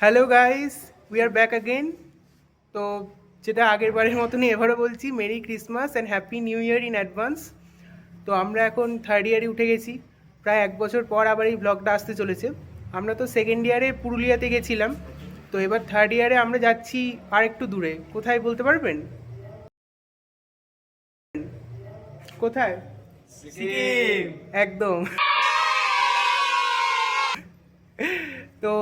Hello guys, we are back again. তো যেটা আগের বারের মতনই এবারও বলছি, merry Christmas and happy new year in advance. তো আমরা এখন থার্ড ইয়ারে উঠে গেছি, প্রায় 1 বছর পর আবার এই ব্লগটা আসতে চলেছে। আমরা তো সেকেন্ড ইয়ারে পুরুলিয়াতে গেছিলাম, তো এবার থার্ড ইয়ারে আমরা যাচ্ছি আর একটু দূরে। কোথায় বলতে পারবেন? কোথায়? সিকিম। একদম। তো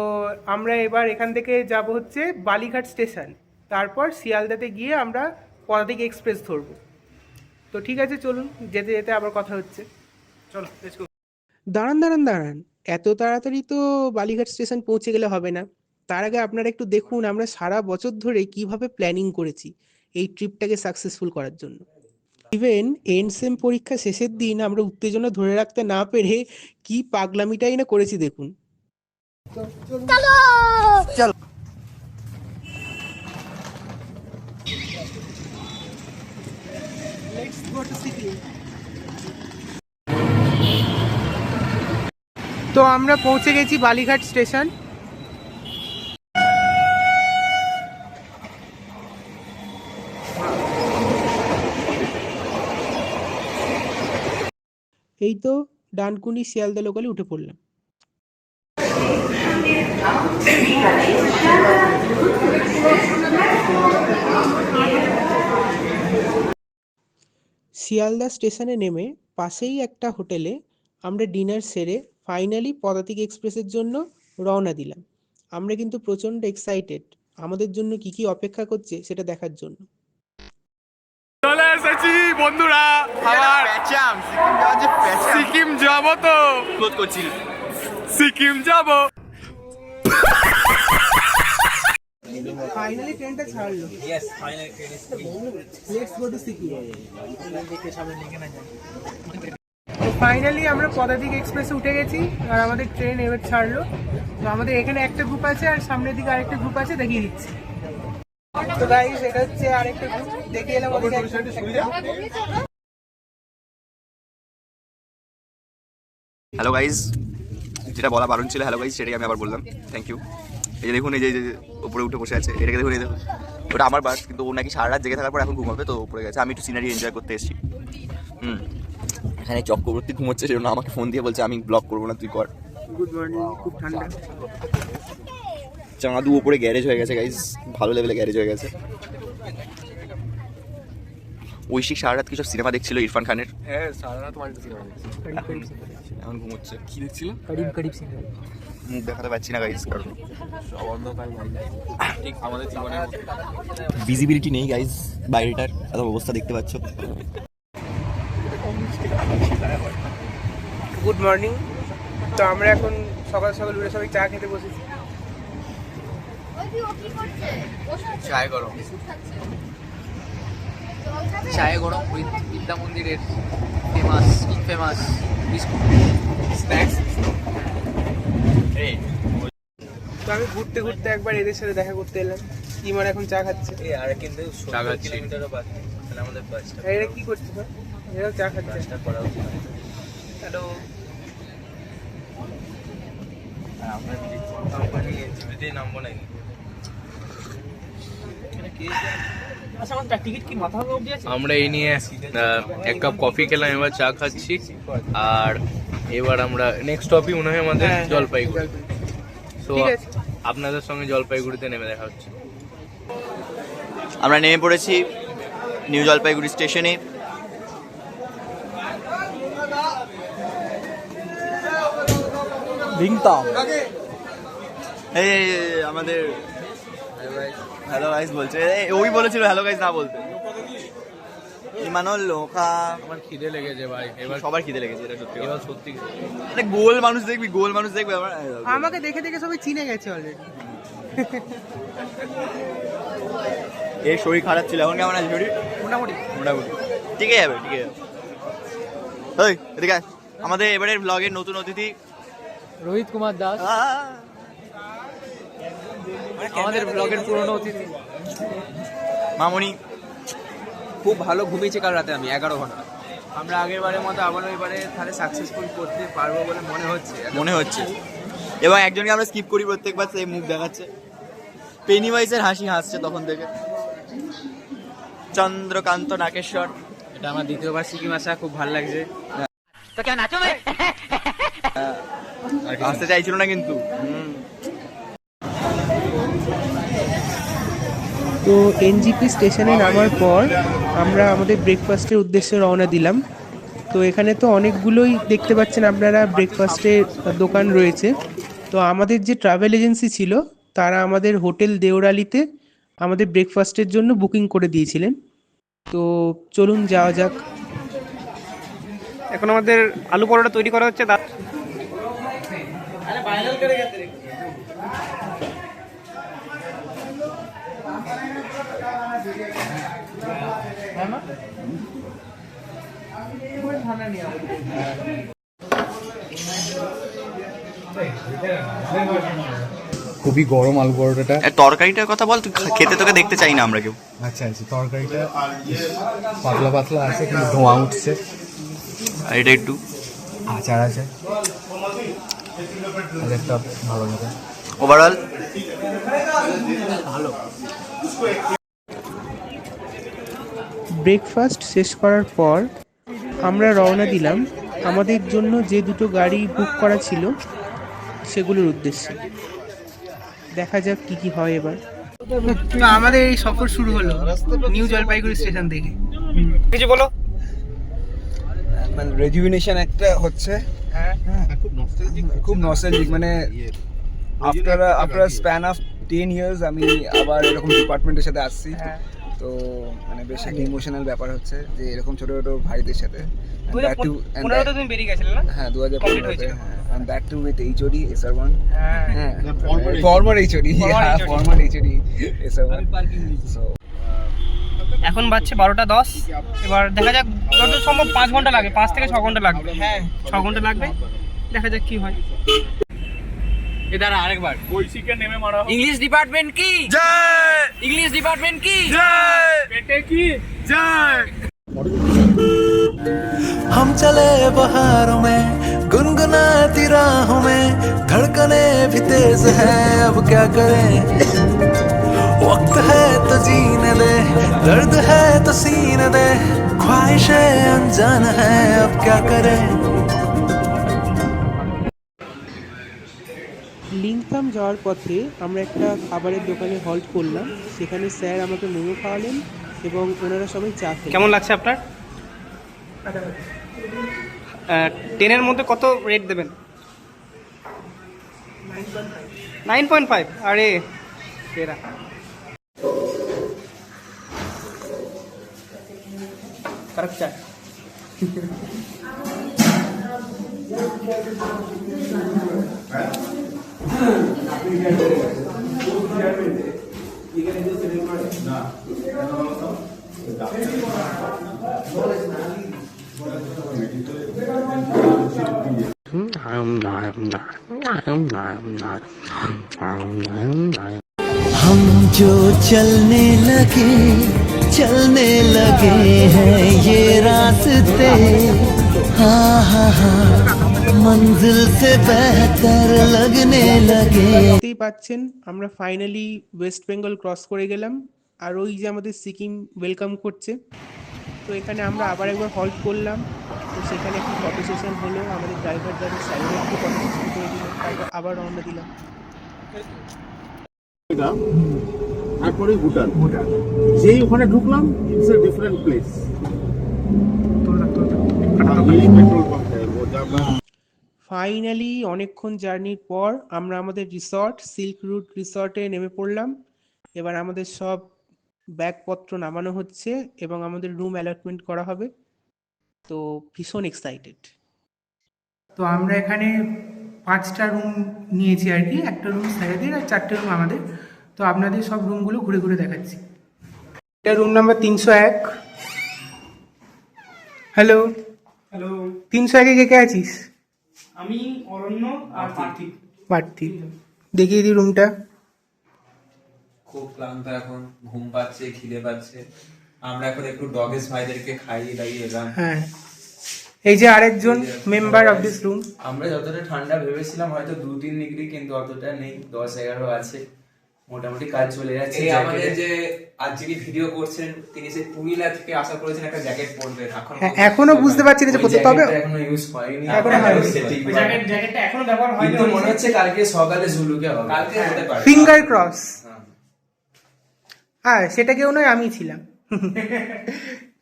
আমরা এবার এখান থেকে যাব হচ্ছে বালিঘাট স্টেশন, তারপর শিয়ালদাতে গিয়ে আমরা পদাতিক এক্সপ্রেস ধরবো। তো ঠিক আছে, চলুন, যেতে যেতে আবার কথা হচ্ছে। চলো, দাঁড়ান দাঁড়ান দাঁড়ান, এত তাড়াতাড়ি তো বালিঘাট স্টেশন পৌঁছে গেলে হবে না। তার আগে আপনারা একটু দেখুন আমরা সারা বছর ধরে কিভাবে প্ল্যানিং করেছি এই ট্রিপটাকে সাকসেসফুল করার জন্য। ইভেন এন্ড সেম পরীক্ষা শেষের দিন আমরা উত্তেজনা ধরে রাখতে না পেরে কি পাগলামিটাই না করেছি দেখুন। চলো। তো আমরা পৌঁছে গেছি বালিঘাট স্টেশন। এই তো ডানকুনি শিয়ালদা লোকালে উঠে পড়লাম। শিয়ালদা স্টেশনে নেমে পাশেই একটা হোটেলে আমরা ডিনার সেরে ফাইনালি পদাতিক এক্সপ্রেসের জন্য রওনা দিলাম। আমরা কিন্তু প্রচণ্ড এক্সাইটেড আমাদের জন্য কি কি অপেক্ষা করছে সেটা দেখার জন্য। চলে এসেছি বন্ধুরা, আবার সিকিম যাবো তো বোধ করছি। সিকিম যাবো। ফাইনালি ট্রেনটা ছাড়লো। Yes, finally train is let's go to Sikkim. তো ফাইনালি আমরা পদাতিক এক্সপ্রেসে উঠে গেছি আর আমাদের ট্রেন এবার ছাড়লো। তো আমাদের এখানে একটা গ্রুপ আছে আর সামনের দিকে আরেকটা গ্রুপ আছে, দেখিয়ে দিচ্ছি। তো গাইস, এটা হচ্ছে আরেকটা গ্রুপ, দেখিয়ে এলাম। হ্যালো গাইজ, যেটা বলা বারণ ছিল হ্যালো গাইজ সেটাই আমি আবার বললাম, থ্যাংক ইউ। এই যে দেখুন, এই যে উপরে উঠে বসে আছে, এটাকে দেখুন, এই দেখুন, ওটা আমার বাস, কিন্তু ও নাকি সারা রাত জেগে থাকার পর এখন ঘুমাবে, তো উপরে গেছে। আমি একটু সিনারি এনজয় করতে এসেছি। এখানে চক্রবর্তী ঘুমোচ্ছে, সেজন্য আমাকে ফোন দিয়ে বলছে আমি ব্লগ করবো না, তুই কর। গুড মর্নিং, খুব ঠান্ডা। চাঁদু ওপরে গ্যারেজ হয়ে গেছে গাইজ, ভালো লেভেলে গ্যারেজ হয়ে গেছে। ঐশিক সারা রাত কিছু সিনেমা দেখছিল ইরফান খানের। হ্যাঁ, সারা রাত মাল্টি সিনেমা দেখছি। এখন ঘুমোচ্ছে। কি দেখছিল? করিব সিং। মুখ দেখাতে পারছি না গাইজ, কারণ অন্ধকার ঠিক আমাদের জীবনের মতো। ভিজিবিলিটি নেই গাইজ, বাইরেটার এত অবস্থা দেখতে পাচ্ছ। Good morning. তো আমরা এখন সকাল সকাল উঠে সবাই চা খেতে বসেছি। চায় গরম, চায় গরম উইথ বিদ্যা মন্দিরের ফেমাস বিস্কুট স্ন্যাক্স। তো আমি ঘুরতে ঘুরতে একবার এদের সাথে দেখা করতে এলাম। ইমন এখন চা খাচ্ছে। আর কিন্তু 70 কিলোমিটারও বাকি, তাহলে আমাদের বাসটা আর এরা কি করছে? এরাও চা খাচ্ছে। করা উচিত। হ্যালো। আমরা কোম্পানি জিপিতেই নামবো নাকি? আমরা এই নিয়ে এক কাপ কফি খেলাম, এবার চা খাচ্ছি। আর এবার আমরা নেক্সট টপিক মনে হয় আমাদের জলপাইগুড়ি। তো আপনাদের সঙ্গে জলপাইগুড়িতে নেমে দেখা হচ্ছে। আমরা নেমে পড়েছি নিউ জলপাইগুড়ি স্টেশনে। এই আমাদের হ্যালো গাইস বলছে, ওই বলেছিল হ্যালো গাইস না বলতে। ইমানুল লোকা, আমার খিদে লেগেছে ভাই, এবার সবার খিদে লেগেছে, এটা সত্যি। এবার সত্যি মানে গোল মানুষ দেখবি, গোল মানুষ দেখবি। আমাকে দেখে দেখে সবাই চিনে গেছে অলরেডি। এই শরীর খারাপ ছিল, এখন কেমন আছে শরীর? মোটামুটি মোটামুটি ঠিক আছে, ঠিক আছে। ওই এদিকে আয়। আমাদের এবারের ব্লগের নতুন অতিথি রোহিত কুমার দাস, আমাদের ব্লগের পুরনো অতিথি। মামনি খুব ভালো ঘুমিয়েছে কাল রাতে আমি 11 ঘন্টা। আমরা আগের বারের মতো আবারও এবারে তাহলে সাকসেসফুল করতে পারবো বলে মনে হচ্ছে। এবং একজনকে আমরা স্কিপ করি প্রত্যেকবার, সেই মুখ দেখাচ্ছে। পেনিওয়াইজের হাসি হাসছে তখন থেকে। চন্দ্রকান্ত নাগেশ্বর, এটা আমার দ্বিতীয়বার সিকিম আসা, খুব ভালো লাগছে। আসতে চাইছিল না কিন্তু। তো এনজিপি স্টেশনে নামার পর আমরা আমাদের ব্রেকফাস্টের উদ্দেশ্যে রওনা দিলাম। তো এখানে তো অনেকগুলোই দেখতে পাচ্ছেন আপনারা ব্রেকফাস্টের দোকান রয়েছে। তো আমাদের যে ট্রাভেল এজেন্সি ছিল তারা আমাদের হোটেল দেওরালিতে আমাদের ব্রেকফাস্টের জন্য বুকিং করে দিয়েছিলেন। তো চলুন যাওয়া যাক। এখন আমাদের আলু পরোটা তৈরি করা হচ্ছে। খুবই গরম আলু পরোটাটা। তরকারিটার কথা বল, তুই খেতে তোকে দেখতে চাই না আমরা কেউ। আচ্ছা আচ্ছা, তরকারিটা পাতলা পাতলা আছে কিন্তু ধোঁয়া উঠছে। আর এটা একটু আচার আছে, আচারটা ভালো লাগে। ওভারঅল ব্রেকফাস্ট শেষ করার পর আমরা রওনা দিলাম আমাদের জন্য যে দুটো গাড়ি বুক করা ছিল সেগুলোর উদ্দেশ্যে। দেখা যাক কি কি হয় এবার। আমাদের এই সফর শুরু হলো নিউ জলপাইগুড়ি স্টেশন থেকে। কিছু বলো। মানে রেজুভিনেশন একটা হচ্ছে, খুব নস্টালজিক। মানে আফটার স্প্যান অফ 10 ইয়ার্স আমি আবার এরকম ডিপার্টমেন্টের সাথে আসছি। তো মানে বেশ একটা ইমোশনাল ব্যাপার হচ্ছে যে এরকম ছোট ছোট ভাইদের সাথে। 2015 তুমি বেরিয়ে গেছিলে না? হ্যাঁ, Complete 2015 হয়েছিল। and that too with HOD SR1. হ্যাঁ। Former HOD, former HOD SR1. So এখন বাজছে 12:10। এবার দেখা যাক, যত সম্ভব 5 ঘন্টা লাগে, 5 থেকে 6 ঘন্টা লাগবে। হ্যাঁ, 6 ঘন্টা লাগবে। দেখা যাক কি হয়। এদার আরেকবার কৈশিকে নেমে মারা হবে। इंग्लिश डिपार्टमेंट की जय, इंग्लिश डिपार्टमेंट की জয় পেটে কি জয়। हम चले बहारों में गुनगुनाती राहों में, धड़कने भी तेज है अब क्या करें, वक्त है तो जीने दे, दर्द है तो सीने दे, ख्वाहिशें अनजान है अब क्या करें। লিংথাম যাওয়ার পথে আমরা একটা খাবারের দোকানে হল্ট করলাম। সেখানে স্যার আমাকে মোমো খাওয়ালেন এবং ওনারা সবাই চা খেলেন। কেমন লাগছে আপনার? 10-এর মধ্যে কত রেট দেবেন? 9.5। আরে সেরা। কারেক্ট চা। हम जो चलने लगे हैं ये रास्ते, हाँ हाँ हाँ मंजिल से बेहतर लगने लगे। দেখতেই পাচ্ছেন আমরা ফাইনালি ওয়েস্ট বেঙ্গল ক্রস করে গেলাম। আর ওই যে আমাদের সিকিম ওয়েলকাম করছে। তো এখানে আমরা আবার একবার হল্ট করলাম। তো সেখানে একটি ফটো সেশন হলো, আমাদের ড্রাইভার দাদা স্যারের একটু ফটো সেশন করে দিল, তারপর আবার রওনা দিলাম। তারপরে ভুটান। যেই ওখানে ঢুকলাম, it's a different place. Petrol pump. Finally অনেকক্ষণ জার্নির পর আমরা আমাদের রিসর্ট সিল্ক রুট রিসর্টে নেমে পড়লাম। এবার আমাদের সব ব্যাগপত্র নামানো হচ্ছে এবং আমাদের রুম অ্যালটমেন্ট করা হবে। তো ভীষণ এক্সাইটেড। তো আমরা এখানে 5টা রুম নিয়েছি আর কি, একটা রুম স্যারেদের আর 4টে রুম আমাদের। তো আপনাদের সব রুমগুলো ঘুরে ঘুরে দেখাচ্ছি। এটা রুম নাম্বার 301। হ্যালো হ্যালো, 301-এ কে কে আছিস? আমি অরণ্য আর পার্থিব। পার্থিব, দেখিয়ে দিই রুমটা। খুব ক্লান্ত, এখন ঘুম পাচ্ছে, খিদে পাচ্ছে। আমরা এখন একটু ডগেস ভাইদেরকে খাইয়ে দাইয়ে এলাম। হ্যাঁ, এই যে আরেকজন মেম্বার অফ দিস রুম। আমরা যতটা ঠান্ডা ভেবেছিলাম হয়তো 2-3 ডিগ্রি, কিন্তু অতটা নেই, 10-11 আছে। মোটামুটি কাজ চলে যাচ্ছে। এই আমাদের যে আজ যিনি ভিডিও করছেন তিনি সেই পুরুলিয়া থেকে আশা করেছেন একটা জ্যাকেট পরবেন, এখন হ্যাঁ, এখনো বুঝতে পারছি না যে কোথায়, তবে এখনো ইউজ হয়নি, এখনো হয়নি। সেটিং জ্যাকেটটা এখনো ব্যবহার হয়নি, কিন্তু মনে হচ্ছে কালকে সকালে ঝুলুকে হবে। কালকে হতে পারে। Finger cross. হ্যাঁ, সেটা কেউ নয়, আমি ছিলাম।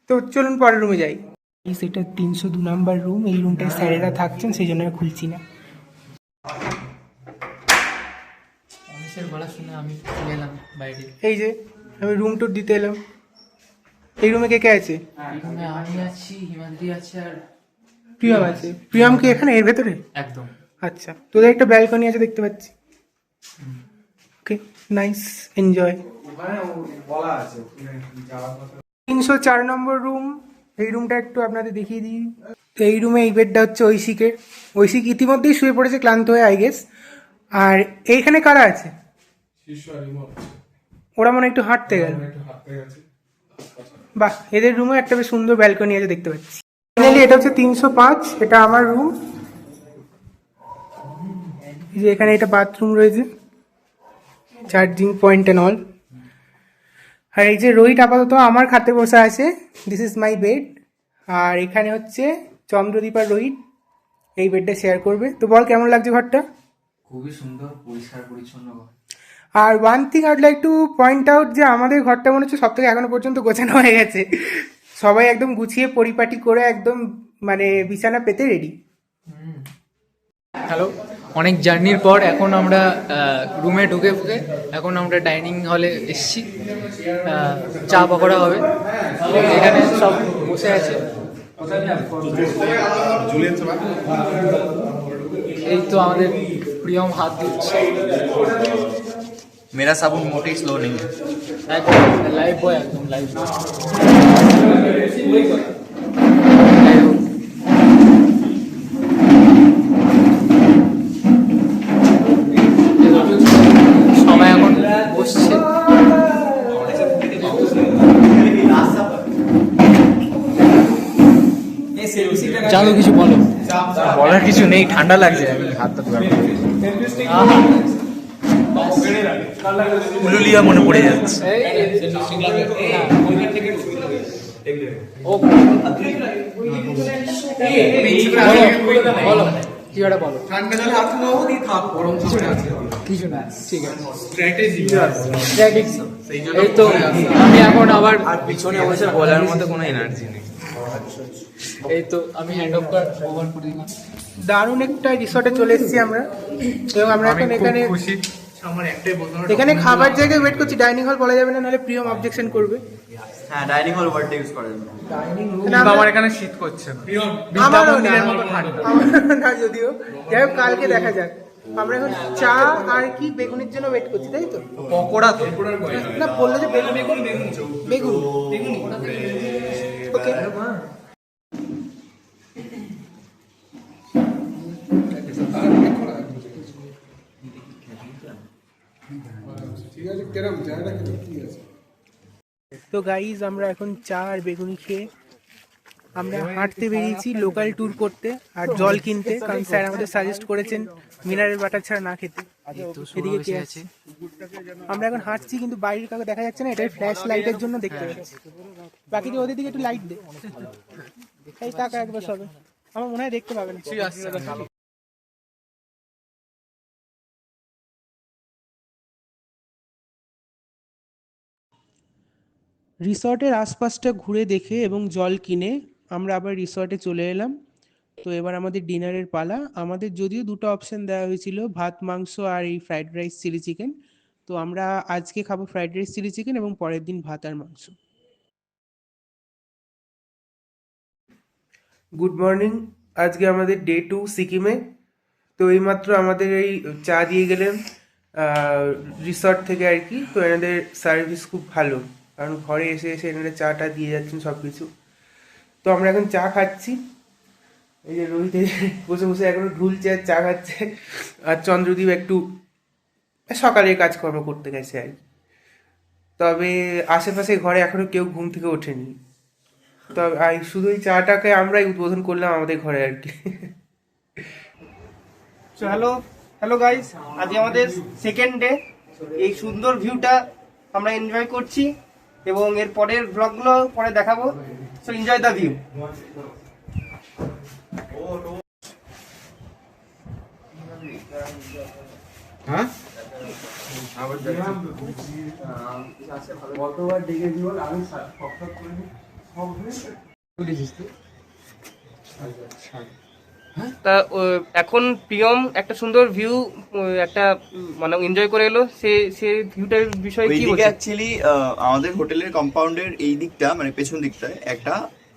তো চলুন পরের রুমে যাই। সেটা 302 নাম্বার রুম। এই রুমটায় স্যারেরা থাকছেন, সেই জন্য আর খুলছি না। মানুষের গলা শুনে আমি চলে এলাম বাইরে। এই যে আমি রুম টুর দিতে এলাম। এই রুমে কে কে আছে? এখানে আমি আছি, হিমাদ্রি আছে, আর প্রিয়ম আছে। প্রিয়ম কি এখানে এর ভেতরে? একদম। আচ্ছা, তোদের একটা ব্যালকনি আছে দেখতে পাচ্ছি। ওকে, নাইস, এনজয়। 304 নম্বর রুম। এই রুমটা একটু আপনাদের দেখিয়ে দিই। তো এই রুমে এই বেডটা হচ্ছে ঐশিকের। ঐশিক ইতিমধ্যেই শুয়ে পড়েছে ক্লান্ত হয়ে, আই গেস। আর এইখানে কারা আছে? ওরা মনে হয় একটু হাঁটতে গেল। বাহ, এদের রুমে একটা বেশ সুন্দর ব্যালকনি আছে দেখতে পাচ্ছি। ফাইনালি এটা হচ্ছে 305, এটা আমার রুম। এই যে এখানে এটা বাথরুম রয়েছে, চার্জিং পয়েন্ট এন্ড অল। আর এই যে রোহিত আপাতত আমার খাতে বসে আছে, দিস ইজ মাই বেড। আর এখানে হচ্ছে চন্দ্রদীপ আর রোহিত এই বেডটা শেয়ার করবে। তো বল, কেমন লাগছে ঘরটা? খুবই সুন্দর, পরিষ্কার পরিচ্ছন্ন। আর one thing I'd like to point out, যে আমাদের ঘরটা মনে হচ্ছে সব থেকে এখনো পর্যন্ত গোছানো হয়ে গেছে। সবাই একদম গুছিয়ে পরিপাটি করে একদম মানে বিছানা পেতে রেডি। হ্যালো, অনেক জার্নির পর এখন আমরা রুমে ঢুকে এখন আমরা ডাইনিং হলে এসেছি। চা পকোড়া হবে, এখানে সব বসে আছে। এই তো আমাদের প্রিয়ম হাত দিচ্ছে। मेरा साबुन मोटे स्लो नहीं है। একদম লাইভ বয়, একদম লাইভ। সবাই এখন বসছে। জানো কিছু বলো? বলার কিছু নেই, ঠান্ডা লাগছে, আমি হাতটা উলুলিয়া মনে পড়ে যাচ্ছে। বলো কি একটা বলো। ঠান্ডা জলে হাত ধোবো দিয়ে থাক, গরম কিছু না, ঠিক আছে। স্ট্র্যাটেজি। এই তো আমি এখন আবার পিছনে অবশ্য বলার মতো কোনো এনার্জি নেই। এই তো আমি হ্যান্ড ওভার করে দিলাম। দারুণ একটা রিসর্টে চলে এসেছি আমরা, এবং আমরা এখন এখানে এখানে খাবার জায়গায় ওয়েট করছি। ডাইনিং হল বলা যাবে না, নাহলে প্রিয়ম অবজেকশন করবে। হ্যাঁ, ডাইনিং হল ওয়ার্ডটা ইউজ করা যাবে। আমার এখানে শীত করছে না, আমারও না যদিও। যাই হোক, কালকে দেখা যাক। আমরা এখন চা আর কি বেগুনের জন্য ওয়েট করছি, তাই তো? পকোড়া তো না, বললো যে বেগুন বেগুন। ওকে, তো গাইজ আমরা এখন চা আর বেগুনি খেয়ে আমরা হাঁটতে বেরিয়েছি লোকাল ট্যুর করতে আর জল কিনতে, কারণ স্যার আমাদের সাজেস্ট করেছেন মিনারেল ওয়াটার ছাড়া না খেতে। এদিকে কে আছে? আমরা এখন হাঁটছি, কিন্তু বাইরের কাউকে দেখা যাচ্ছে না, এটাই ফ্ল্যাশ লাইটের জন্য দেখতে পাচ্ছি। বাকি যে ওদের দিকে একটু লাইট দে, এই টাকা একবার সবে, আমার মনে হয় দেখতে পাবে না। রিসর্টের আশপাশটা ঘুরে দেখে এবং জল কিনে আমরা আবার রিসর্টে চলে এলাম। তো এবার আমাদের ডিনারের পালা। আমাদের যদিও দুটো অপশন দেওয়া হয়েছিল, ভাত মাংস আর এই ফ্রাইড রাইস চিলি চিকেন। তো আমরা আজকে খাবো ফ্রাইড রাইস চিলি চিকেন এবং পরের দিন ভাত আর মাংস। Good morning. আজকে আমাদের ডে 2 সিকিমে। তো এইমাত্র আমাদের এই চা দিয়ে গেলেন রিসর্ট থেকে আর কি। তো এনাদের সার্ভিস খুব ভালো, কারণ ঘরে এসে এসে এনারা চাটা দিয়ে যাচ্ছেন সব কিছু। তো আমরা এখন চা খাচ্ছি। এই যে রোহিত বসে বসে এখনো ঢুলছে আর চা খাচ্ছে, আর চন্দ্রদীপ একটু সকালের কাজকর্ম করতে গেছে আর কি। তবে আশেপাশে ঘরে এখনো কেউ ঘুম থেকে ওঠেনি। তবে শুধু এই চাটাকে আমরাই উদ্বোধন করলাম আমাদের ঘরে আর কি। হ্যালো গাইস, আজকে আমাদের সেকেন্ড ডে এই সুন্দর ভিউটা আমরা এনজয় করছি এবং এর পরের ব্লগগুলো পরে দেখাবো। So enjoy the view. তা এখন প্রিয়ম একটা সুন্দর ভিউ একটা মানে এনজয় করে এলো, সে ভিউটার বিষয়ে কি ওইদিকে বলছে? অ্যাকচুয়ালি আমাদের হোটেলের কম্পাউন্ডের এই দিকটা মানে পেছন দিকটায় একটা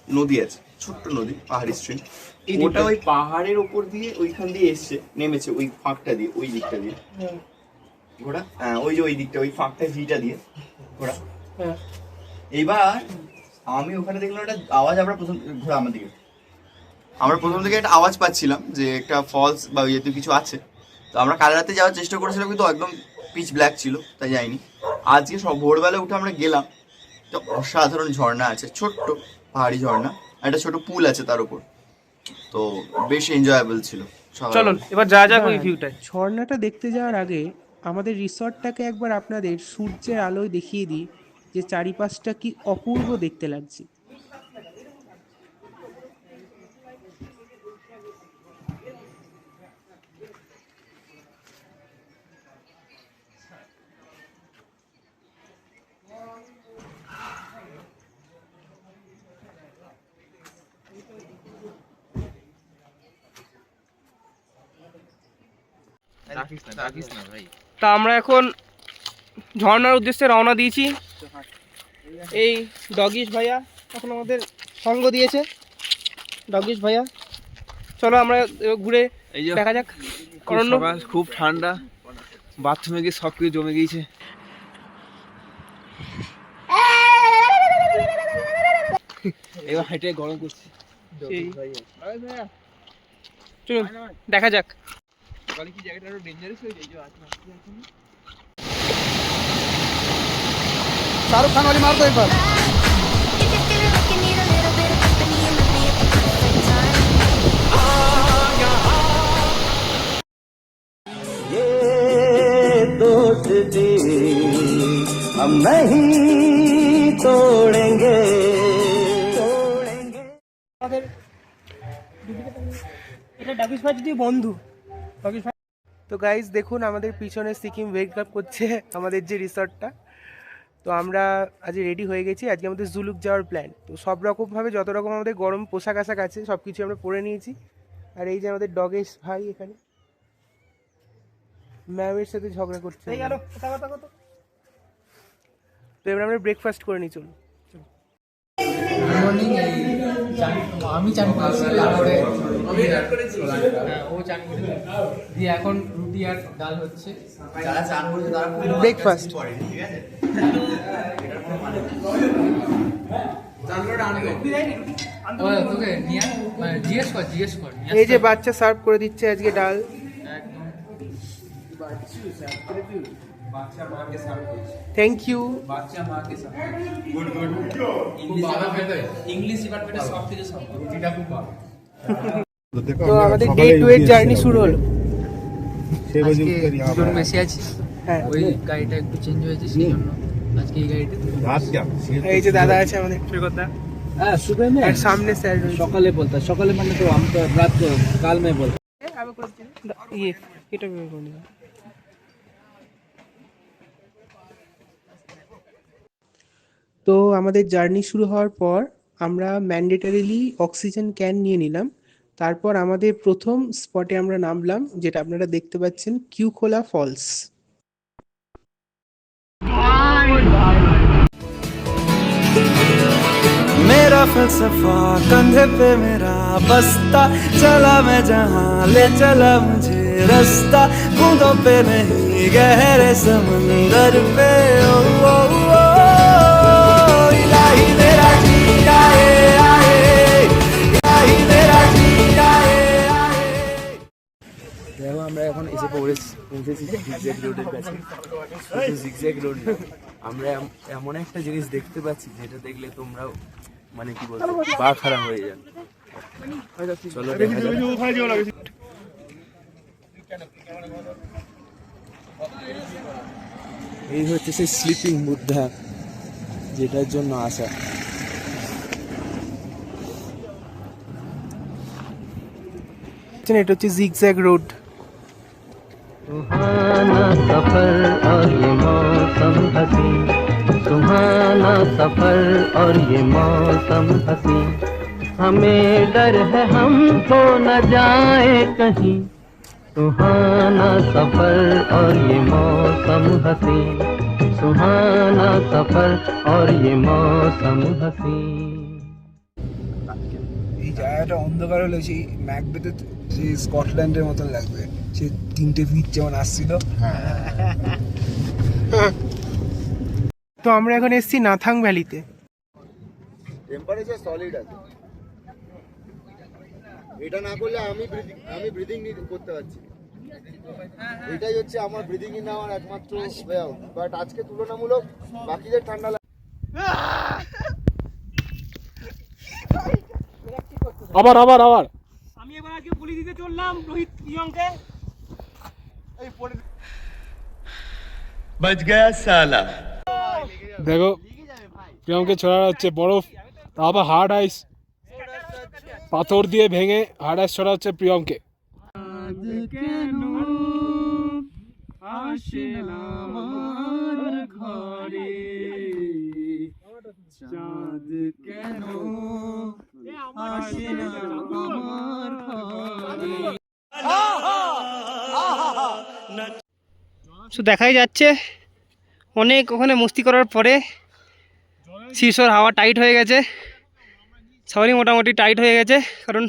নদী আছে, ছোট্ট নদী, পাহাড়ি স্ট্রিম। ওটা ওই পাহাড়ের ওপর দিয়ে ওইখান দিয়ে এসছে, নেমেছে ওই ফাঁকটা দিয়ে, ওই দিকটা দিয়ে ঘোড়া, ওই যে ওই দিকটা, ওই ফাঁকটা ভিটা দিয়ে ঘোড়া। এইবার আমি ওখানে দেখলাম একটা আওয়াজ, আমরা প্রথম ঘোড়া আমার দিকে, আমরা প্রথম থেকে একটা আওয়াজ পাচ্ছিলাম যে একটা ফলস বা ইয়েতে কিছু আছে। তো আমরা কাল রাতে যাওয়ার চেষ্টা করেছিলাম কিন্তু একদম পিচ ব্ল্যাক ছিল, তাই যাইনি। আজকে সব ভোরবেলা উঠে আমরা গেলাম, তো অসাধারণ ঝর্ণা আছে, ছোট্ট পাহাড়ি ঝর্ণা, একটা ছোট পুল আছে তার উপর, তো বেশ এনজয়েবল ছিল। চলুন এবার যা যাক ওই ভিউটায়। ঝর্ণাটা দেখতে যাওয়ার আগে আমাদের রিসর্টটাকে একবার আপনাদের সূর্যের আলোয় দেখিয়ে দিই যে চারিপাশটা কি অপূর্ব দেখতে লাগছে। তা আমরা এখন ঝর্ণার উদ্দেশ্যে রওনা দিয়েছি। এই ডগিশ ভাইয়া এখন আমাদের সঙ্গ দিয়েছে। ডগিশ ভাইয়া, চলো আমরা ঘুরে দেখা যাক। খুব ঠান্ডা, বাথরুমে গিয়ে সব কিছু জমে গিয়েছে। এবার হাইটে গরম করছে। চলুন দেখা যাক। কি জায়গাটা আরো ডেঞ্জারাস হয়ে যায়। শাহরুখ খান वाली मार दो एक बार। दोस्ती हम नहीं तोड़ेंगे। এটা ডগিশ ভাই যদি বন্ধু, ডগিশ ভাই। তো গাইজ দেখুন আমাদের পিছনে সিকিম ওয়েলকাম করছে আমাদের যে রিসর্টটা। তো আমরা আজ রেডি হয়ে গেছি, আজকে আমাদের জুলুক যাওয়ার প্ল্যান। তো সব রকমভাবে যত রকম আমাদের গরম পোশাক আশাক আছে সব কিছু আমরা পরে নিয়েছি। আর এই যে আমাদের ডগেশ ভাই এখানে ম্যামের সাথে ঝগড়া করছে। তো এবার আমরা ব্রেকফাস্ট করে নিই, চলুন। মর্নিং আমি চান করেছি, তারপরে ও চান করে দিয়ে এখন রুটি আর ডাল হচ্ছে। যারা চান করছে তারা ব্রেকফাস্ট ঠিক আছে। তোকে নিয়ে মানে জিজ্ঞেস কর। এই যে বাচ্চা সার্ভ করে দিচ্ছে আজকে ডাল। Thank you. তো আমাদের ডে 2 এর জার্নি শুরু হলো। দুজন মেসে আছি, হ্যাঁ, ওই গাড়িটা একটু চেঞ্জ হয়েছে সেই জন্য আজকে এই গাড়িতে। এই যে দাদা আছে আমাদের সৈকতদা। হ্যাঁ সুबह में আর সামনে স্যার রয়েছে। সকালে বলতা, সকালে মানে তো हम तो रात को काल में बोलता। ইয়ে এটা বের করে নিও। তো আমাদের জার্নি শুরু হওয়ার পর আমরা ম্যান্ডেটরিলি অক্সিজেন ক্যান নিয়ে নিলাম। তারপর আমাদের প্রথম স্পটে আমরা নামলাম, যেটা আপনারা দেখতে পাচ্ছেন, কিউখোলা ফলস। मेरा फलसफा कंधे पे मेरा बस्ता, चला मैं जहाँ ले चला मुझे रास्ता, बूंदों पे नहीं गहरे समंदर पे। ओ, ओ, ओ, इलाही मेरा जी आए आए, इलाही मेरा जी आए आए। দেখো আমরা এখন এসে পৌঁছেছি জিগজ্যাগ রোডের কাছে। কিন্তু জিগজ্যাগ রোড না, আমরা এমন একটা জিনিস দেখতে পাচ্ছি যেটা দেখলে তোমরাও মানে কি বলবো পা খারাপ হয়ে যাবে। চলো দেখা যাক। এই হচ্ছে সেই স্লিপিং বুদ্ধা যেটার জন্য আসা। এটা হচ্ছে জিগজ্যাগ রোড। सुहाना सफर और ये मौसम हसी, सुहाना सफर और ये मौसम हसी, हमें डर है हम खो न जाए कहीं, सुहाना सफर और ये मौसम हसी, सुहाना सफर और ये मौसम हसी। এই জায়গাটা অন্ধকার হলে সেই ম্যাকবেথের সেই স্কটল্যান্ডের মতন লাগবে, সে 3টে ফিট যেমন আসছিল। তো আমরা এখন এসেছি নাথাং ভ্যালিতে। টেম্পারেচার সলিড আছে, এটা না করলে আমি ব্রিদিং করতে পারছি। এটাই হচ্ছে আমার ব্রিদিং ইন নেওয়ার একমাত্র ওয়ে আউট। বাট আজকে তুলনামূলক বাকিদের ঠান্ডা লাগে। আবার আবার আবার আমি এবার আগে বলি দিতে চললাম রোহিত প্রিয়ঙ্কে। बच गया साला। দেখো প্রিয়মকে ছড়া হচ্ছে বরফ, তারপর হার্ড আইস পাথর দিয়ে ভেঙে হার্ড আইস ছড়া হচ্ছে প্রিয়মকে। তো দেখাই যাচ্ছে অনেক ওখানে মস্তি করার পরে শীর্ষর হাওয়া টাইট হয়ে গেছে, সবারই মোটামুটি টাইট হয়ে গেছে, কারণ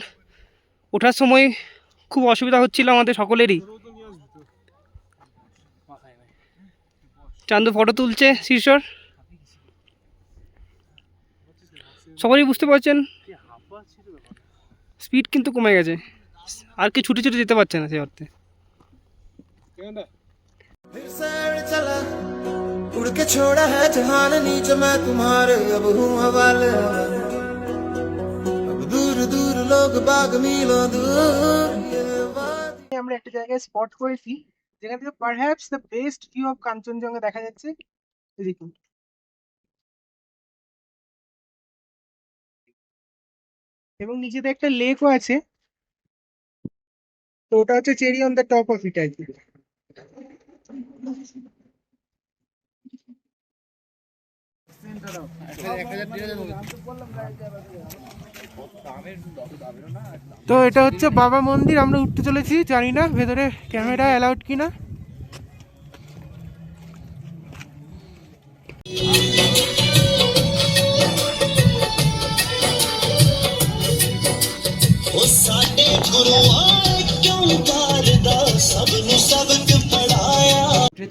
ওঠার সময় খুব অসুবিধা হচ্ছিল আমাদের সকলেরই। চান্দু ফটো তুলছে শীর্ষর, সবারই বুঝতে পারছেন স্পিড কিন্তু কমে গেছে, আর কি ছুটে ছুটে যেতে পারছে না সে অর্থে। चला उड़ के छोड़ा है जहान नीचे मैं तुम्हारे अब हूँ हवाले, अब दूर दूर लोग बाग मीलों दूर। আমরা একটা জায়গায় স্পট করেছি যেখান থেকে perhaps the best view of Kanchenjunga দেখা যাচ্ছে। দেখুন, এবং নিচেতে একটা লেকও আছে। তো ওটা হচ্ছে cherry on the top of it আর কি। তো এটা হচ্ছে বাবা মন্দির, আমরা উঠতে চলেছি, জানি না ভেতরে ক্যামেরা অ্যালাউড কিনা।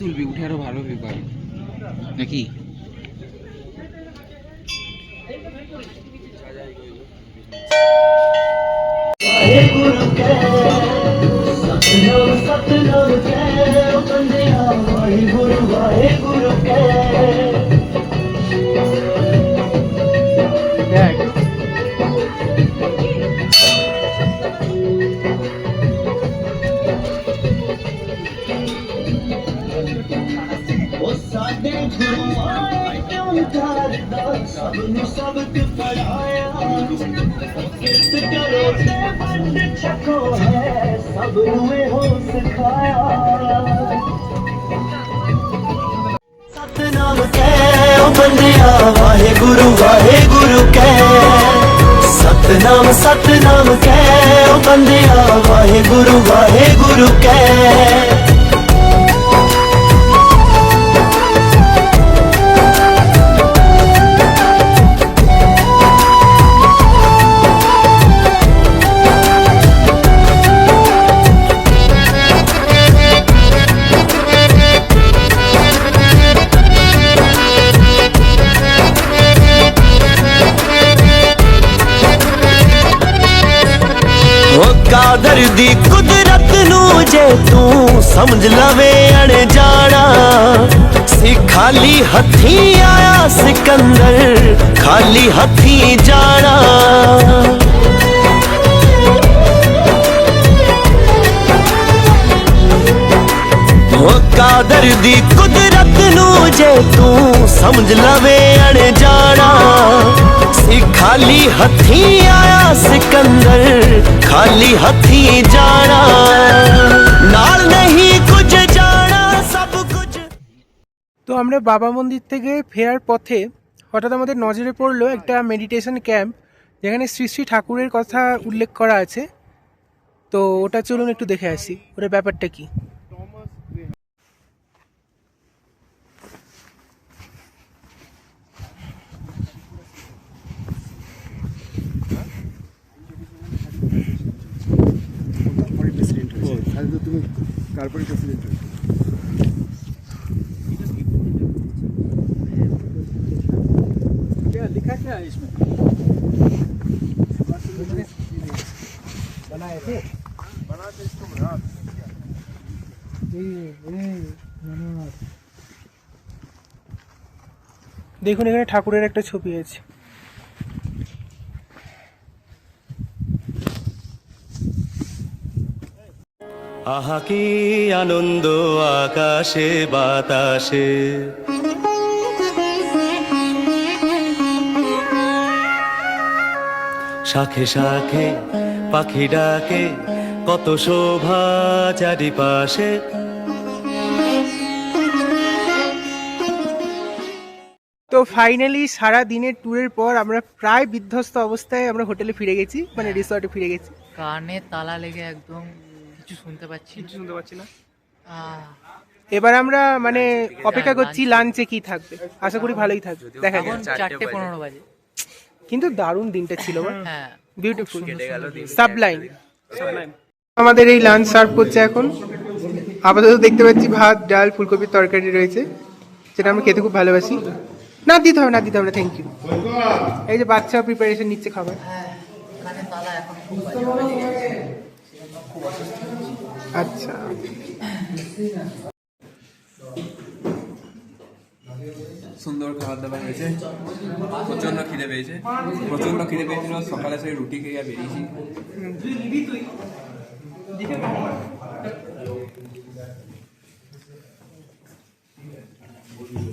তুলবি উঠে আরো ভালো ভিউ পাবি নাকি? सतनाम कै ओ बंदिया वाहे गुरु कै, सतनाम सतनाम कै ओ बंदिया वाहे गुरु कै। कादर दी कुदरत नू जे तू समझ लवे अनजाना, सी खाली हथी आया सिकंदर खाली हथी जाना। वो कादर दी कुदरत नू जे तू समझ लवे अड़े जाना खाली हथी आया सिकंदर खाली हथी जाना नाल नहीं कुछ जाना सब कुछ। তো আমরা বাবা মন্দির থেকে ফেরার পথে হঠাৎ আমাদের নজরে পড়লো একটা মেডিটেশন ক্যাম্প, যেখানে শ্রী শ্রী ঠাকুরের কথা উল্লেখ করা আছে। তো ওটা চলুন একটু দেখে আসি, ওটার ব্যাপারটা কি। তুমি তারপরে প্রেসিডেন্ট लिखा क्या है इसमें? बनाए थे इसको দেখুন এখানে ঠাকুরের একটা ছবি আছে। আহা কি আনন্দ আকাশে বাতাসে শাখে শাখে পাখি ডাকে কত শোভা চারিপাশে। তো ফাইনালি সারা দিনের ট্যুরের পর আমরা প্রায় বিধ্বস্ত অবস্থায় আমরা হোটেলে ফিরে গেছি, মানে রিসর্টে ফিরে গেছি। কানে তালা লেগে একদম কিছু শুনতে পাচ্ছি না। এবার আমরা মানে অপেক্ষা করছি লাঞ্চে কি থাকবে, আশা করি ভালোই থাকবে, দেখা যাক। 4:15 বাজে, কিন্তু দারুণ দিনটা ছিল, হ্যাঁ বিউটিফুল, সাবলাইম। আমাদের এই লাঞ্চ সার্ভ করছে এখন। আপাতত দেখতে পাচ্ছি ভাত, ডাল, ফুলকপির তরকারি রয়েছে, যেটা আমরা খেতে খুব ভালোবাসি। না দিতে হবে না, থ্যাংক ইউ। এই যে বাচ্চা প্রিপারেশন নিচ্ছে খাবার। কানে তালা এখন আচ্ছা, সুন্দর খাবার দাবার হয়েছে, প্রচন্ড খিদে পেয়েছিল। সকালে সেই রুটি খেয়ে বেরিয়েছি।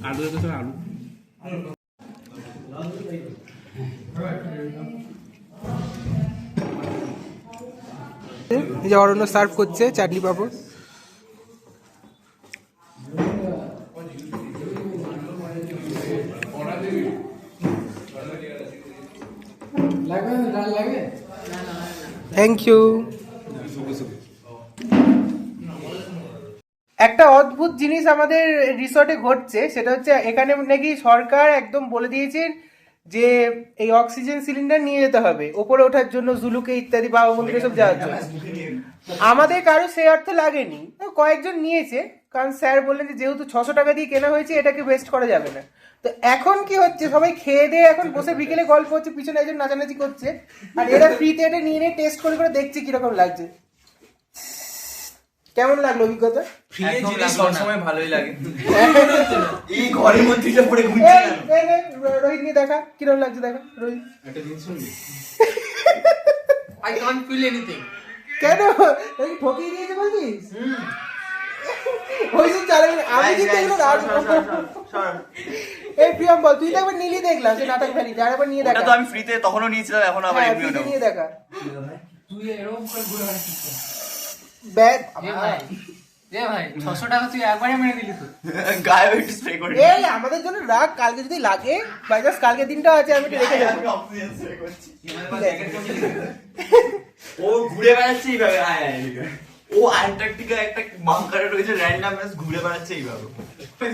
আলু এই যে অরণ্য সার্ভ করছে চাটনি পাপড়। Thank you. একটা অদ্ভুত জিনিস আমাদের রিসর্টে ঘটছে, সেটা হচ্ছে এখানে নাকি সরকার একদম বলে দিয়েছেন যে এই অক্সিজেন সিলিন্ডার নিয়ে যেতে হবে ওপরে ওঠার জন্য, জুলুকে ইত্যাদি বাবা মন্দিরে সব যাওয়ার জন্য। আমাদের কারো সেই অর্থ লাগেনি, কয়েকজন নিয়েছে, কারণ স্যার বললেন যে যেহেতু 600 টাকা দিয়ে কেনা হয়েছে এটাকে ওয়েস্ট করা যাবে না। তো এখন কি হচ্ছে, সবাই খেয়ে দিয়ে এখন বসে বিকেলে গল্প হচ্ছে, পিছনে একজন নাচানাচি করছে, আর এরা ফ্রিতে এটা নিয়ে নিয়ে টেস্ট করে করে দেখছে কিরকম লাগছে। কেমন লাগলো অভিজ্ঞতা? ভালোই লাগে। এই ঘরের মধ্যে পড়ে রোহিত নিয়ে দেখা কিরকম লাগছে, দেখা Rohit. I can't feel anything. কেন ঠকিয়ে দিয়েছে বলছিস? ওই যে আমি কিন্তু এগুলো এই প্রিয়ম বল, তুই তো একবার নীলি দেখলাম সে নাটক ফেরিতে, আর একবার নিয়ে দেখা। তো আমি ফ্রিতে তখনও নিয়েছিলাম, এখন আবার এমনিও নেব। নিয়ে দেখা তুই এরকম করে ঘুরে আসছিস ব্যাগ। ভাই 600 টাকা তুই একবারে মেরে দিলি তো। গায়ে একটু স্প্রে করে এই আমাদের জন্য রাখ, কালকে যদি লাগে বাই চান্স, কালকে দিনটা আছে, আমি একটু রেখে যাবো। ও ঘুরে বেড়াচ্ছে এইভাবে, ও অ্যান্টার্কটিকা একটা বাংকারে রয়েছে, র্যান্ডম ঘুরে বেড়াচ্ছে এইভাবে।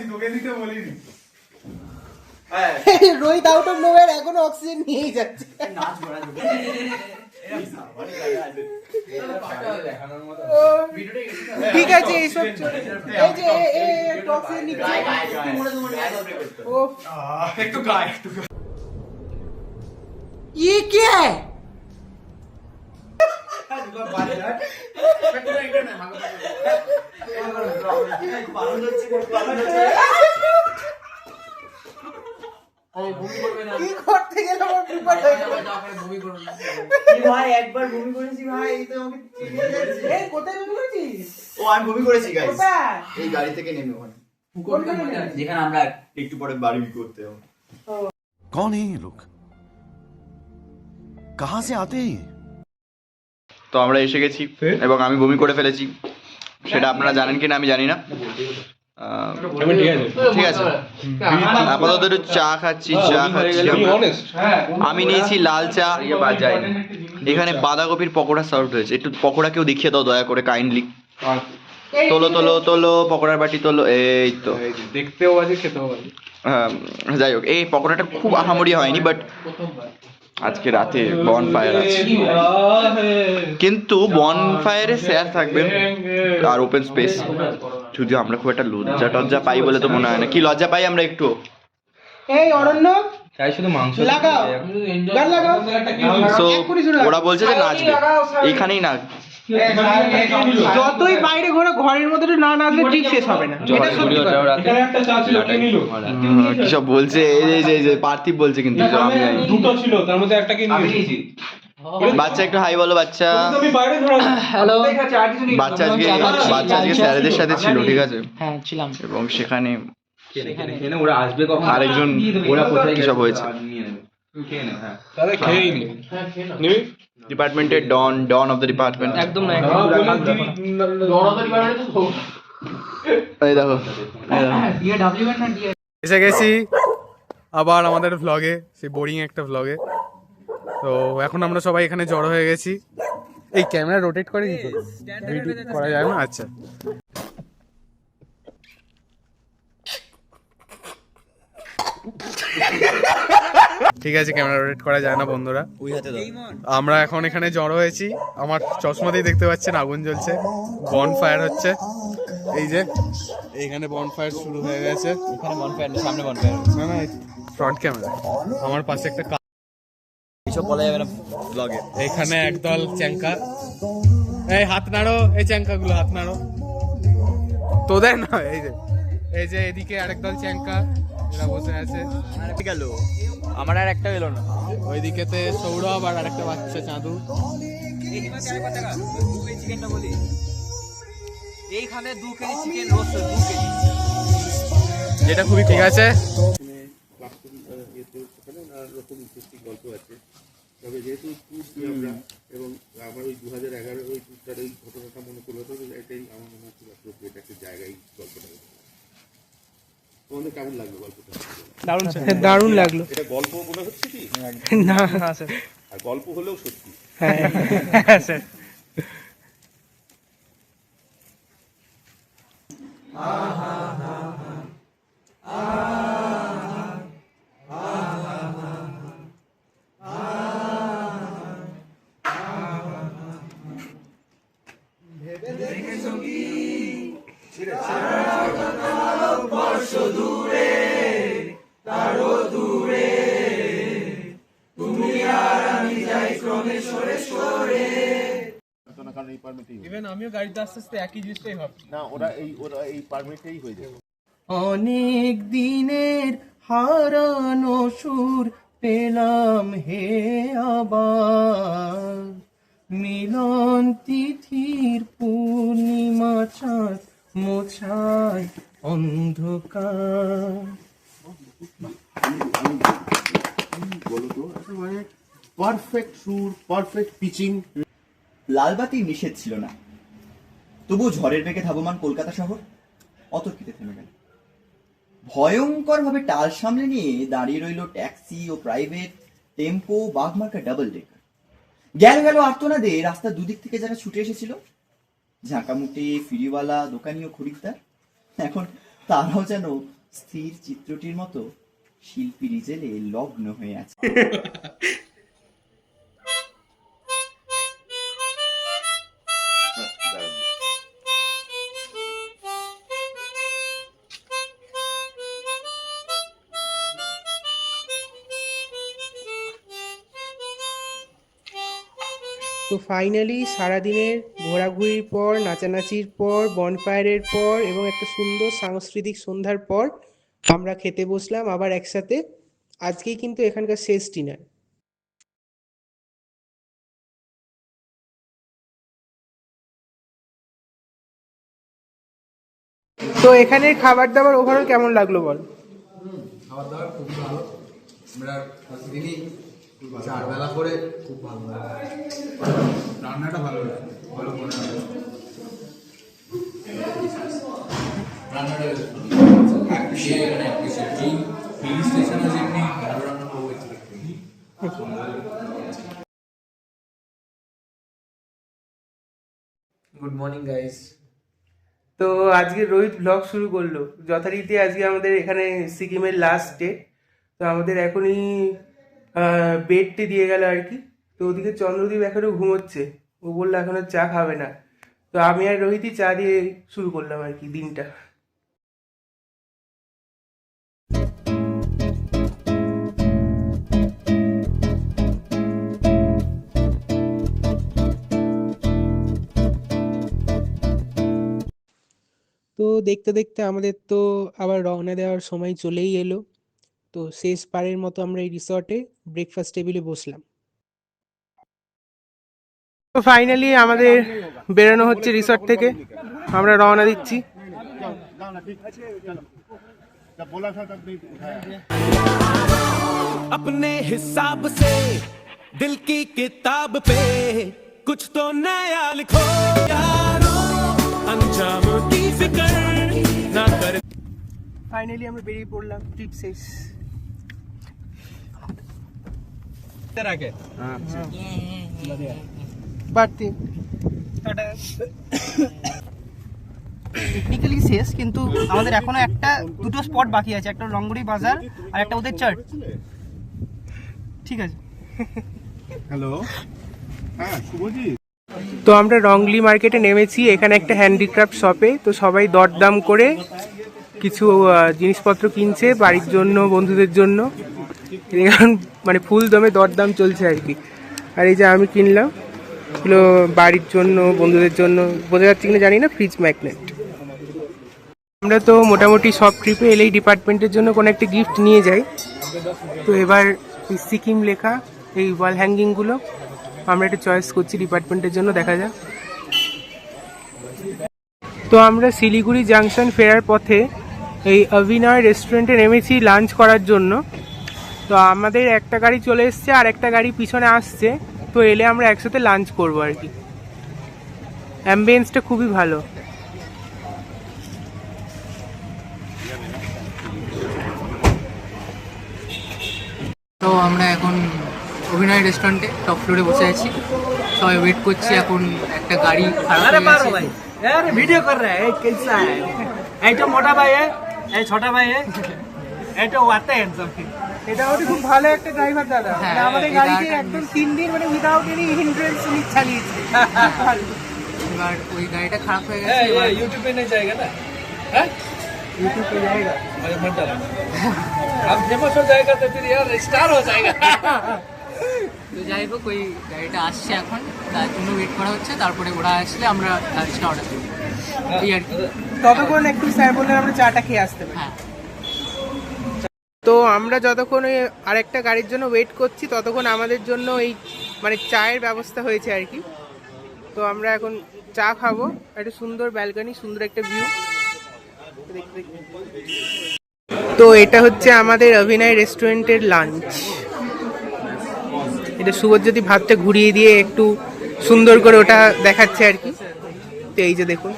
তোকে দিতে বলিনি। রোহিত আউট অফ নোওয়্যার এখনো অক্সিজেন নিয়েই যাচ্ছে। ঠিক আছে, এইসব এই যে অক্সিজেন নিচ্ছে। একটু গায়ে ये क्या है? কি করতে গেলাম ভাই, একবার বমি করেছি ভাই, এই তো আমাকে কোথায় বমি করেছিস? ও আমি বমি করেছি গাইস, কোথায়? এই গাড়ি থেকে নেমে ওখানে। যেখানে আমরা একটু পরে বারবিকিউ করতে যাবো। कौन है ये लोग कहाँ से आते हैं ये তো আমরা এসে গেছি এবং আমি বমি করে ফেলেছি, সেটা আপনারা জানেন কিনা আমি জানি না। ঠিক আছে, আপাতত একটু চা খাচ্ছি। আমি নিয়েছি লাল চা। এখানে বাঁধাকপির পকোড়া সার্ভ হয়েছে। একটু পকোড়াকেও দেখিয়ে দাও দয়া করে, কাইন্ডলি। তোলো তোলো তোলো, পকোড়ার বাটি তোলো। এই তো, দেখতেও বাজে, খেতেও বাজে। হ্যাঁ, যাই হোক, এই পকোড়াটা খুব আহামরি হয়নি, বাট আজকে রাতে বনফায়ার আছে, কিন্তু বনফায়ারে স্যার থাকবেন আর ওপেন স্পেস। যদিও আমরা খুব একটা লজ্জা টজ্জা পাই বলে তো মনে হয় না। কি লজ্জা পাই আমরা একটু? এই অরণ্য, তাই শুধু মাংস লাগাও, গান লাগাও। সো ওরা বলছে যে নাচবে, এইখানেই নাচ। যতই বাইরে ঘোরো, ঘরের মধ্যে একটু না নাচলে ঠিক শেষ হবে না। এটা সত্যি কথা। কি সব বলছে, এই যে পার্থিব বলছে, কিন্তু আমি জানি। দুটো ছিল, তার মধ্যে একটা কি নিয়েছি। বাচ্চা একটু হাই বলো। বাচ্চা হ্যালো, বাচ্চা আজকে স্যারেদের সাথে ছিল, ঠিক আছে? হ্যাঁ ছিলাম। এবং সেখানে ওরা আসবে কখন? আরেকজন কি সব হয়েছে ডিপার্টমেন্টের ডন অফ দ্য ডিপার্টমেন্ট। একদম না, এই দেখো, এসে গেছি আবার আমাদের ভ্লগে, সেই বোরিং একটা ভ্লগে। তো এখন আমরা সবাই এখানে জড়ো হয়ে গেছি। এই ক্যামেরা রোটেট করে কি করে? ভিডিও করা যায় না? আচ্ছা, ঠিক আছে, ক্যামেরা রোটেট করা যায় না বন্ধুরা। আমরা এখন এখানে জড়ো হয়েছি। আমার চশমাতেই দেখতে পাচ্ছেন আগুন জ্বলছে, বন ফায়ার হচ্ছে। এই যে এইখানে বন ফায়ার শুরু হয়ে গেছে। এখানে বনফায়ার, সামনে বনফায়ার না না, ফ্রন্ট ক্যামেরা। আমার পাশে একটা এসব বলা যাবে না ব্লগে। এখানে একদল চ্যাঙ্কা। এই হাত নাড়ো, এই চ্যাঙ্কাগুলো হাত নাড়ো। তোদের না, এই যে এদিকে আরেক দল চ্যাঙ্কা, এরা বসে আছে। গেল আমার আর একটা এলো না। ওইদিকেতে সৌরভ আর আরেকটা বাচ্চা চাঁদু। এইখানে 2 কেজি চিকেন রোস্ট, 2 কেজি, যেটা খুবই ঠিক আছে। তবে যেহেতু আমরা এবং আমার ওই 2011 ওই টুরটার ওই ঘটনাটা মনে করলো, তো এটাই আমার মনে হচ্ছিল অ্যাপ্রোপ্রিয়েট একটা জায়গায় গল্পটা। তোমাদের কেমন লাগলো গল্পটা? দারুণ লাগলো। এটা গল্প মনে হচ্ছে কি? না স্যার, আর গল্প হলেও সত্যি। হ্যাঁ স্যার। আমিও গাড়িতে আস্তে আস্তে একই জিনিসটাই ভাবছি। না, ওরা এই পারমিটেই হয়ে যাবে। অনেক দিনের হারানো সুর পেলাম হে আবার, মিলন তিথির পূর্ণিমা চাঁদ মোছায় অন্ধকার। বলো তো, মানে পারফেক্ট সুর, পারফেক্ট পিচিং। লালবাতি নিষেধ ছিল না, তবু ঝড়ের বেগে ধাবমান কলকাতা শহর অতর্কিতে থেমে গেল। ভয়ঙ্করভাবে টাল সামলে নিয়ে দাঁড়িয়ে রইল ট্যাক্সি ও প্রাইভেট, টেম্পো, বাঘমার্কা ডাবল ডেকার। গেল আর্তনাদে রাস্তার দুদিক থেকে যারা ছুটে এসেছিল, ঝাঁকামুটে ফিরিওয়ালা, দোকানি ও খরিদ্দার, এখন তারাও যেন স্থির চিত্রটির মতো শিল্পী রিজেলে লগ্ন হয়ে আছে। তো ফাইনালি সারাদিনের ঘোরাঘুরির পর, নাচানাচির পর, বনফায়ারের পর এবং একটা সুন্দর সাংস্কৃতিক সন্ধ্যার পর আমরা খেতে বসলাম আবার একসাথে। আজকেই কিন্তু এখানকার শেষ ডিনার। তো এখানে খাবার দাবার ওভারঅল কেমন লাগলো বল? খাবার দাবার খুব ভালো, আমরা প্রতিদিনই 4 বেলা করে খুব ভালো লাগে, রান্নাটা ভালো লাগে, ভালো করে রান্নাটা হিল স্টেশনে যেমনি ভালো রান্না করবো। Good morning guys. তো আজকে রোহিত ব্লগ শুরু করলো যথারীতি। আজকে আমাদের এখানে সিকিমের লাস্ট ডে, তো আমাদের এখনই বেডটি দিয়ে গেল আর কি। তো ওদিকে চন্দ্রদীপ এখনো ঘুমোচ্ছে, ও বললো এখনো চা খাবে না। তো আমি আর রোহিতই চা দিয়ে শুরু করলাম আর কি দিনটা। তো দেখতে দেখতে আমাদের তো আবার রওনা দেওয়ার সময় চলেই এলো। তো শেষ পারের মতো আমরা এই রিসর্টে ব্রেকফাস্ট টেবিলে বসলাম। তো ফাইনালি আমাদের বেরোনো হচ্ছে রিসর্ট থেকে, আমরা রওনা দিচ্ছি। अपने हिसाब से दिल की किताब पे कुछ तो नया लिखो यारो, अंजाम की फिक्र ना कर। ফাইনালি আমরা বেরিয়ে পড়লাম, ট্রিপ শেষ। বাড়তি টেকনিক্যালি শেষ, কিন্তু আমাদের এখনো দুটো স্পট বাকি আছে, একটা লংগুড়ি বাজার আর একটা ওদের চার্চ। ঠিক আছে। তো আমরা রংলি মার্কেটে নেমেছি, এখানে একটা হ্যান্ডিক্রাফট শপে। তো সবাই দরদাম করে কিছু জিনিসপত্র কিনছে বাড়ির জন্য, বন্ধুদের জন্য। এখন মানে ফুল দমে দরদাম চলছে আর কি। আর এই যে আমি কিনলাম এগুলো বাড়ির জন্য, বন্ধুদের জন্য, বোঝা যাচ্ছে কিনা জানি না, ফ্রিজ ম্যাগনেট। আমরা তো মোটামুটি সব ট্রিপে এলেই ডিপার্টমেন্টের জন্য কোনো একটা গিফট নিয়ে যাই। তো এবার এই সিকিম লেখা এই ওয়াল হ্যাঙ্গিংগুলো আমরা একটা চয়েস করছি ডিপার্টমেন্টের জন্য, দেখা যাক। তো আমরা শিলিগুড়ি জাংশন ফেরার পথে এই অভিনয় রেস্টুরেন্টে নেমেছি লাঞ্চ করার জন্য। তো আমাদের একটা গাড়ি চলে এসছে আর একটা গাড়ি পিছনে আসছে, তো এলে আমরা একসাথে লাঞ্চ করবো আর কি। অ্যাম্বিয়েন্সটা খুবই ভালো। তো আমরা এখন অভিনয় রেস্টুরেন্টে টপ ফ্লোরে বসে আছি, সবাই ওয়েট করছি। এখন একটা গাড়ি খারাপ হয়ে গেছে। ভিডিও কর রা হ্যায়, कैसा है? এইটা মোটা ভাই है, এই ছোট ভাই है, এটা ওয়াতে হ্যান্ডসাম। এটা ওটা খুব ভালো একটা ড্রাইভার দাদা, হ্যাঁ, আমাদের গাড়িকে একদম 3 দিন মানে উইদাউট এনি হিন্ড্রেন্স চালিয়েছে। এবার ওই গাড়িটা খারাপ হয়ে গেছে। यूट्यूब पे नहीं जाएगा ना? हैं? यूट्यूब पे जाएगा। अरे मत डालो, अब फेमस हो जाएगा तो फिर यार स्टार हो जाएगा। তো যাই হোক, ওই গাড়িটা আসছে এখন, তার জন্য ওয়েট করা হচ্ছে। তারপরে ওরা আসলে আমরা লাঞ্চটা অর্ডার করবো, এই আর কি। ততক্ষণ একটু স্যার বললেন আমরা চাটা খেয়ে আসতে পারি। হ্যাঁ। তো আমরা যতক্ষণ ওই আরেকটা গাড়ির জন্য ওয়েট করছি, ততক্ষণ আমাদের জন্য এই মানে চায়ের ব্যবস্থা হয়েছে আর কি। তো আমরা এখন চা খাবো, একটা সুন্দর ব্যালকনি, সুন্দর একটা ভিউ। তো এটা হচ্ছে আমাদের অভিনয় রেস্টুরেন্টের লাঞ্চ। এটা শুভজ্যোতি ভাতটা ঘুরিয়ে দিয়ে একটু সুন্দর করে ওটা দেখাচ্ছে আর কি। তো এই যে দেখুন,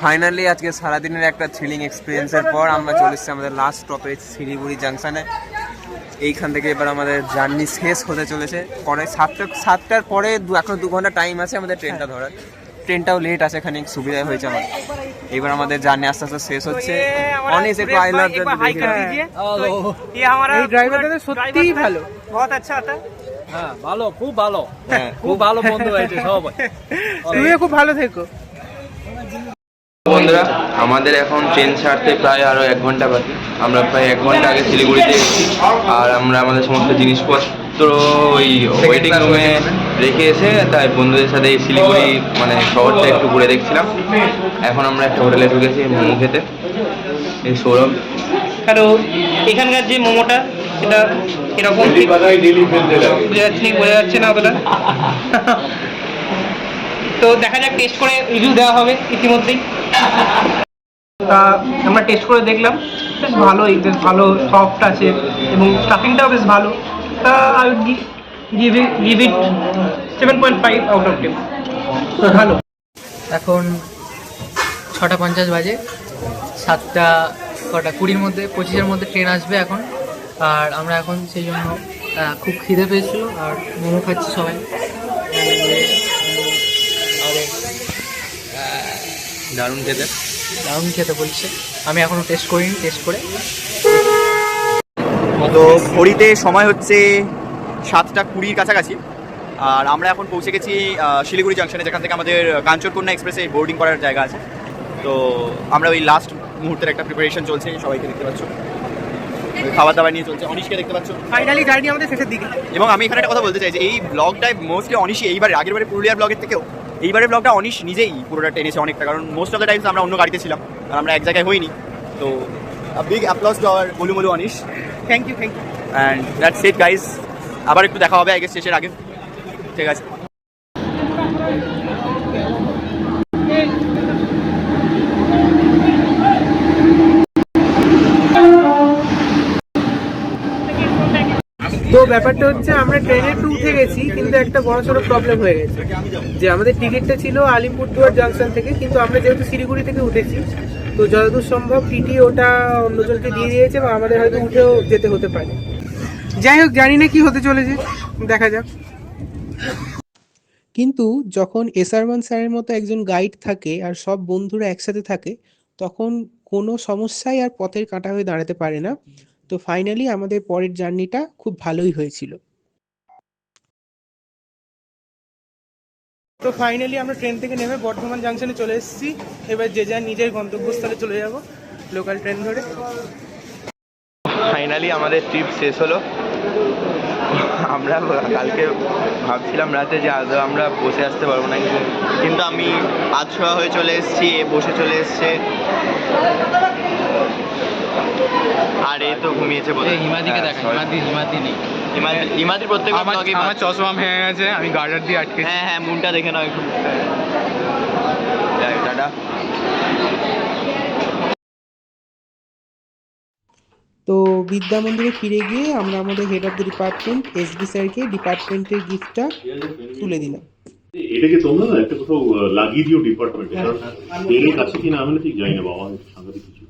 ফাইনালি আজকে সারাদিনের একটা থ্রিলিং এক্সপিরিয়েন্সের পর আমরা চলে এসেছি আমাদের লাস্ট স্টপেজ শিলিগুড়ি জাংশনে। এইখান থেকে এবার আমাদের জার্নি শেষ হতে চলেছে। পরে 7টার পরে এখনো 2 ঘন্টা টাইম আছে আমাদের ট্রেনটা ধরার। ট্রেনটাও লেট আছে, খানিক সুবিধা হয়েছে আমাদের। এবার আমাদের জার্নি আস্তে আস্তে শেষ হচ্ছে। অনেক একটু আই লাভ ये हमारा এই ড্রাইভার দাদা সত্যিই ভালো, बहुत अच्छा आता है। হ্যাঁ ভালো, খুব ভালো, খুব ভালো বন্ধু হয়েছে সবাই। তুমিও খুব ভালো থেকো। বন্ধুরা, আমাদের এখন ট্রেন ছাড়তে প্রায় আরো 1 ঘন্টা বাকি। আমরা প্রায় 1 ঘন্টা আগে শিলিগুড়িতে এসেছি, আর আমরা আমাদের সমস্ত জিনিসপত্র ওই ওয়েটিং রুমে রেখে এসে তাই বন্ধুদের সাথে এই শিলিগুড়ি মানে শহরটা একটু ঘুরে দেখছিলাম। এখন আমরা একটা হোটেলে ঢুকেছি মোমো খেতে। এই সৌরভ হ্যালো, এখানকার যে মোমোটা সেটা এরকম বোঝা যাচ্ছে না অতটা। তো দেখা যাক, টেস্ট করে রিভিউ দেওয়া হবে ইতিমধ্যেই। তা আমরা টেস্ট করে দেখলাম, বেশ ভালোই, বেশ ভালো সফট আছে এবং স্টাফিংটাও বেশ ভালো। তা I would give it 7.5 out of 10। ভালো। এখন 6:50 বাজে, 7:20 মধ্যে 25-এর মধ্যে ট্রেন আসবে এখন। আর আমরা এখন সেই জন্য খুব খিদে পেয়েছিল আর মোমো খাচ্ছি সবাই। দারুণ খেতে, দারুণ খেতে বলছে। আমি এখনও টেস্ট করিনি, টেস্ট করে। তো ঘড়িতে সময় হচ্ছে 7:20 কাছাকাছি, আর আমরা এখন পৌঁছে গেছি শিলিগুড়ি জাংশনে, যেখান থেকে আমাদের কাঞ্চনকন্যা এক্সপ্রেসে বোর্ডিং করার জায়গা আছে। তো আমরা ওই লাস্ট মুহূর্তের একটা প্রিপারেশন চলছে, সবাইকে দেখতে পাচ্ছ, খাবার দাবার নিয়ে চলছে। অনিশকে দেখতে পাচ্ছ। ফাইনালি জার্নি আমাদের শেষের দিকে। এবং আমি এখানে একটা কথা বলতে চাই যে এই ব্লগটায় মোস্টলি অনিশই, এইবার আগের বারে পুরুলিয়ার ব্লগের থেকেও এইবারের ব্লগটা অনিশ নিজেই পুরোটা টেনেছে অনেকটা, কারণ মোস্ট অফ দ্য টাইমস আমরা অন্য গাড়িতে ছিলাম আর আমরা এক জায়গায় হইনি। তো বিগ অ্যাপ্লজ টু আওয়ার গোলুমলু Anish. Thank you. And that's it guys, আবার একটু দেখা হবে আই গেস শেষের আগে, ঠিক আছে। তো ব্যাপারটা হচ্ছে, আমরা ট্রেনে একটু উঠে গেছি, কিন্তু একটা বড়সড় প্রবলেম হয়ে গেছে যে আমাদের টিকিটটা ছিল আলিপুরদুয়ার জাংশন থেকে, কিন্তু আমরা যেহেতু শিলিগুড়ি থেকে উঠেছি, তো যতদূর সম্ভব টিটি ওটা অন্যজনকে দিয়ে দিয়েছে বা আমাদের হয়তো উঠেও যেতে হতে পারে। যাই হোক, জানি না কি হতে চলেছে, দেখা যাক। কিন্তু যখন এসআর1 স্যারের মতো একজন গাইড থাকে আর সব বন্ধুরা একসাথে থাকে, তখন কোনো সমস্যাই আর পথের কাঁটা হয়ে দাঁড়াতে পারে না। তো ফাইনালি আমাদের পরের জার্নিটা খুব ভালোই হয়েছিল। তো ফাইনালি আমরা ট্রেন থেকে নেমে বর্ধমান জাংশনে চলে এসেছি। এবার যে যার নিজের গন্তব্যস্থলে চলে যাব লোকাল ট্রেন ধরে। ফাইনালি আমাদের ট্রিপ শেষ হলো। আমরা কালকে ভাবছিলাম রাতে যে আদৌ আমরা বসে আসতে পারবো না, কিন্তু আমি আধশোয়া হয়ে চলে এসেছি, বসে চলে এসছে, আর এই তো ঘুমিয়েছে বলে। হিমাদিকে দেখা, হিমাদি নেই, হিমাদি প্রত্যেক আমার চশমা ভেঙে গেছে, আমি গার্ডার দিয়ে আটকে। হ্যাঁ মুনটা দেখে নাও একটু। টাটা। তো বিদ্যা মন্দিরে ফিরে গিয়ে আমরা আমাদের head of the department SB স্যারকে ডিপার্টমেন্টের গিফটটা তুলে দিলাম। এটাকে তোমরা না একটা কোথাও লাগিয়ে দিও ডিপার্টমেন্টে, কারণ এর কাছে কিনা আমি ঠিক জানি না বাবা, সাংঘাতিক কিছু।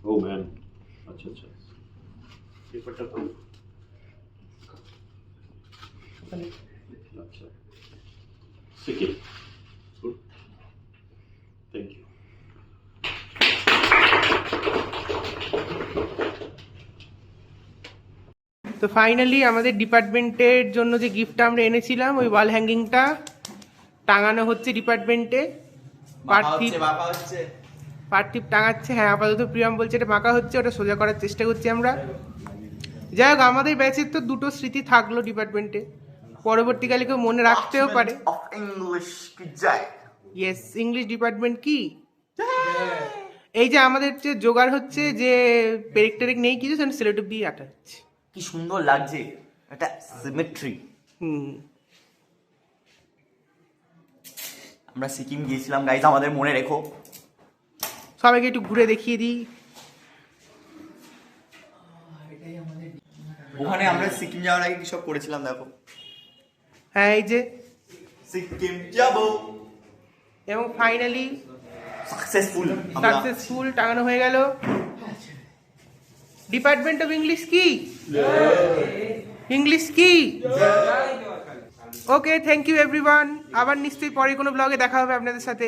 ও ম্যান, আচ্ছা পেপারটা তো আচ্ছা সেকেন্ড গুড, থ্যাংক ইউ। তো ফাইনালি আমাদের ডিপার্টমেন্টের জন্য যে গিফটটা আমরা এনেছিলাম, ওই ওয়াল হ্যাঙ্গিংটা টাঙানো হচ্ছে ডিপার্টমেন্টে। পার্থিব টাঙাচ্ছে। হ্যাঁ, আপাতত প্রিয়াম বলছে এটা বাঁকা হচ্ছে, ওটা সোজা করার চেষ্টা করছি আমরা। যাই হোক, আমাদের ব্যাচের তো দুটো স্মৃতি থাকলো ডিপার্টমেন্টে, পরবর্তীকালে কেউ মনে রাখতেও পারে। ইয়েস, ইংলিশ ডিপার্টমেন্ট কি। এই যে আমাদের যে জোগাড় হচ্ছে, যে পেরেক টেরেক নেই কিছু, সেটা সেলোটেপ দিয়ে আটা হচ্ছে। কি সুন্দর লাগছে, এটা সিমেট্রি। আমরা সিকিম গিয়েছিলাম গাইজ, আমাদের মনে রেখো। সবাইকে একটু ঘুরে দেখিয়ে দিই। ওখানে আমরা সিকিম যাওয়ার আগে কি সব করেছিলাম দেখো। হ্যাঁ, এই যে সিকিম যাবো, এবং ফাইনালি সাকসেসফুল টাঙানো হয়ে গেল। ডিপার্টমেন্ট অফ ইংলিশ কি, ইংলিশ কি। ওকে, থ্যাংক ইউ এভরিওয়ান। আবার নিশ্চয়ই পরে কোনো ব্লগে দেখা হবে আপনাদের সাথে।